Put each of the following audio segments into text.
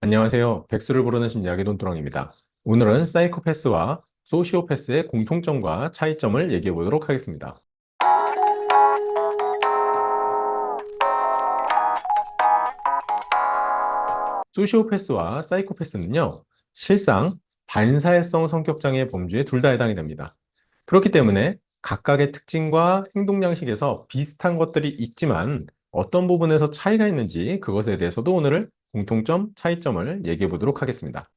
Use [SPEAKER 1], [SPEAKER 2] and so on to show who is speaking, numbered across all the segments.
[SPEAKER 1] 안녕하세요. 백수를 부르는 심리학의 돈두렁입니다. 오늘은 사이코패스와 소시오패스의 공통점과 차이점을 얘기해 보도록 하겠습니다. 소시오패스와 사이코패스는요, 실상 반사회성 성격장애 범주에 둘 다 해당이 됩니다. 그렇기 때문에 각각의 특징과 행동 양식에서 비슷한 것들이 있지만 어떤 부분에서 차이가 있는지 그것에 대해서도 오늘은 공통점, 차이점을 얘기해 보도록 하겠습니다.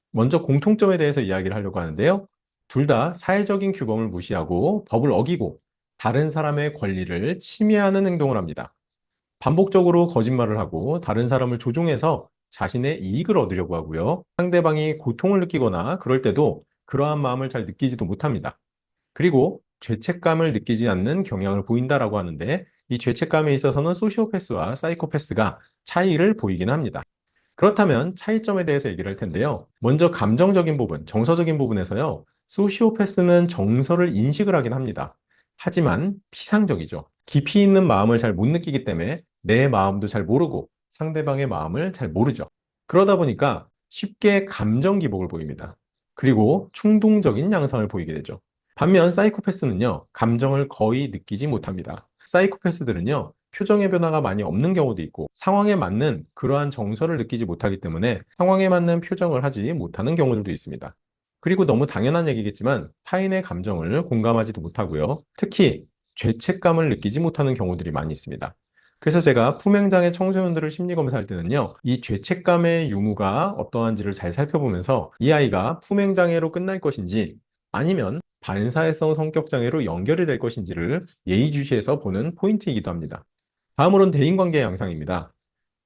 [SPEAKER 1] 먼저 공통점에 대해서 이야기를 하려고 하는데요. 둘 다 사회적인 규범을 무시하고 법을 어기고 다른 사람의 권리를 침해하는 행동을 합니다. 반복적으로 거짓말을 하고 다른 사람을 조종해서 자신의 이익을 얻으려고 하고요. 상대방이 고통을 느끼거나 그럴 때도 그러한 마음을 잘 느끼지도 못합니다. 그리고 죄책감을 느끼지 않는 경향을 보인다라고 하는데 이 죄책감에 있어서는 소시오패스와 사이코패스가 차이를 보이긴 합니다. 그렇다면 차이점에 대해서 얘기를 할 텐데요. 먼저 감정적인 부분, 정서적인 부분에서요. 소시오패스는 정서를 인식을 하긴 합니다. 하지만 피상적이죠. 깊이 있는 마음을 잘 못 느끼기 때문에 내 마음도 잘 모르고 상대방의 마음을 잘 모르죠. 그러다 보니까 쉽게 감정 기복을 보입니다. 그리고 충동적인 양상을 보이게 되죠. 반면 사이코패스는요, 감정을 거의 느끼지 못합니다. 사이코패스들은요, 표정의 변화가 많이 없는 경우도 있고 상황에 맞는 그러한 정서를 느끼지 못하기 때문에 상황에 맞는 표정을 하지 못하는 경우들도 있습니다. 그리고 너무 당연한 얘기겠지만 타인의 감정을 공감하지도 못하고요. 특히 죄책감을 느끼지 못하는 경우들이 많이 있습니다. 그래서 제가 품행장애 청소년들을 심리검사할 때는요, 이 죄책감의 유무가 어떠한지를 잘 살펴보면서 이 아이가 품행장애로 끝날 것인지 아니면 반사회성 성격장애로 연결이 될 것인지를 예의주시해서 보는 포인트이기도 합니다. 다음으로는 대인관계 양상입니다.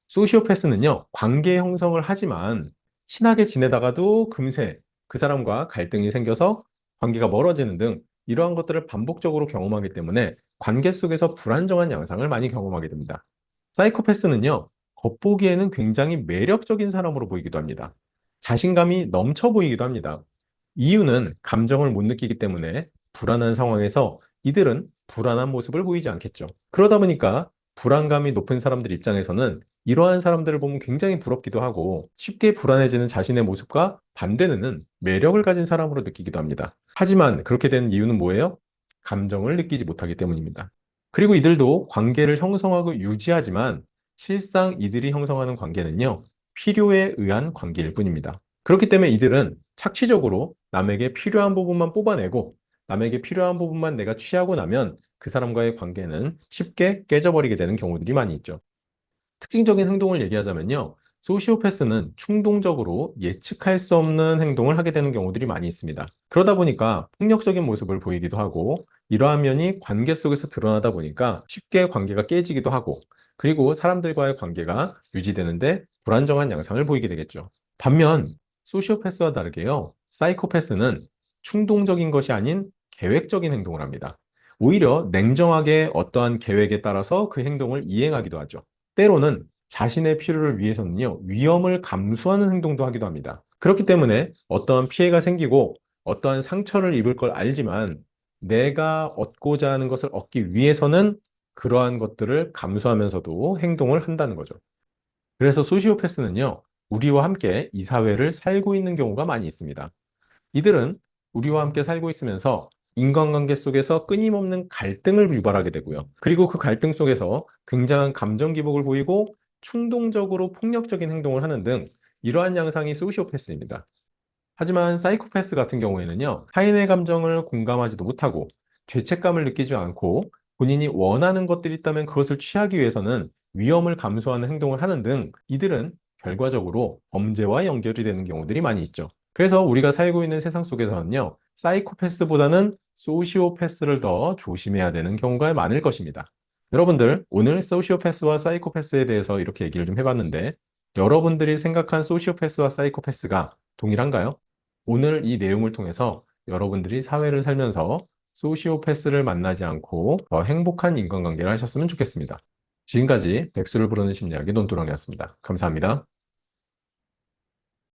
[SPEAKER 1] 소시오패스는요, 관계 형성을 하지만 친하게 지내다가도 금세 그 사람과 갈등이 생겨서 관계가 멀어지는 등 이러한 것들을 반복적으로 경험하기 때문에 관계 속에서 불안정한 양상을 많이 경험하게 됩니다. 사이코패스는요, 겉보기에는 굉장히 매력적인 사람으로 보이기도 합니다. 자신감이 넘쳐 보이기도 합니다. 이유는 감정을 못 느끼기 때문에 불안한 상황에서 이들은 불안한 모습을 보이지 않겠죠. 그러다 보니까 불안감이 높은 사람들 입장에서는 이러한 사람들을 보면 굉장히 부럽기도 하고 쉽게 불안해지는 자신의 모습과 반대되는 매력을 가진 사람으로 느끼기도 합니다. 하지만 그렇게 되는 이유는 뭐예요? 감정을 느끼지 못하기 때문입니다. 그리고 이들도 관계를 형성하고 유지하지만 실상 이들이 형성하는 관계는요, 필요에 의한 관계일 뿐입니다. 그렇기 때문에 이들은 착취적으로 남에게 필요한 부분만 뽑아내고 남에게 필요한 부분만 내가 취하고 나면 그 사람과의 관계는 쉽게 깨져버리게 되는 경우들이 많이 있죠. 특징적인 행동을 얘기하자면요. 소시오패스는 충동적으로 예측할 수 없는 행동을 하게 되는 경우들이 많이 있습니다. 그러다 보니까 폭력적인 모습을 보이기도 하고 이러한 면이 관계 속에서 드러나다 보니까 쉽게 관계가 깨지기도 하고 그리고 사람들과의 관계가 유지되는데 불안정한 양상을 보이게 되겠죠. 반면 소시오패스와 다르게요. 사이코패스는 충동적인 것이 아닌 계획적인 행동을 합니다. 오히려 냉정하게 어떠한 계획에 따라서 그 행동을 이행하기도 하죠. 때로는 자신의 필요를 위해서는요, 위험을 감수하는 행동도 하기도 합니다. 그렇기 때문에 어떠한 피해가 생기고 어떠한 상처를 입을 걸 알지만 내가 얻고자 하는 것을 얻기 위해서는 그러한 것들을 감수하면서도 행동을 한다는 거죠. 그래서 소시오패스는요, 우리와 함께 이 사회를 살고 있는 경우가 많이 있습니다. 이들은 우리와 함께 살고 있으면서 인간관계 속에서 끊임없는 갈등을 유발하게 되고요. 그리고 그 갈등 속에서 굉장한 감정 기복을 보이고 충동적으로 폭력적인 행동을 하는 등 이러한 양상이 소시오패스입니다. 하지만 사이코패스 같은 경우에는요, 타인의 감정을 공감하지도 못하고 죄책감을 느끼지 않고 본인이 원하는 것들이 있다면 그것을 취하기 위해서는 위험을 감수하는 행동을 하는 등 이들은 결과적으로 범죄와 연결이 되는 경우들이 많이 있죠. 그래서 우리가 살고 있는 세상 속에서는요, 사이코패스보다는 소시오패스를 더 조심해야 되는 경우가 많을 것입니다. 여러분들, 오늘 소시오패스와 사이코패스에 대해서 이렇게 얘기를 좀 해봤는데, 여러분들이 생각한 소시오패스와 사이코패스가 동일한가요? 오늘 이 내용을 통해서 여러분들이 사회를 살면서 소시오패스를 만나지 않고 더 행복한 인간관계를 하셨으면 좋겠습니다. 지금까지 백수를 부르는 심리학의 논두렁이었습니다. 감사합니다.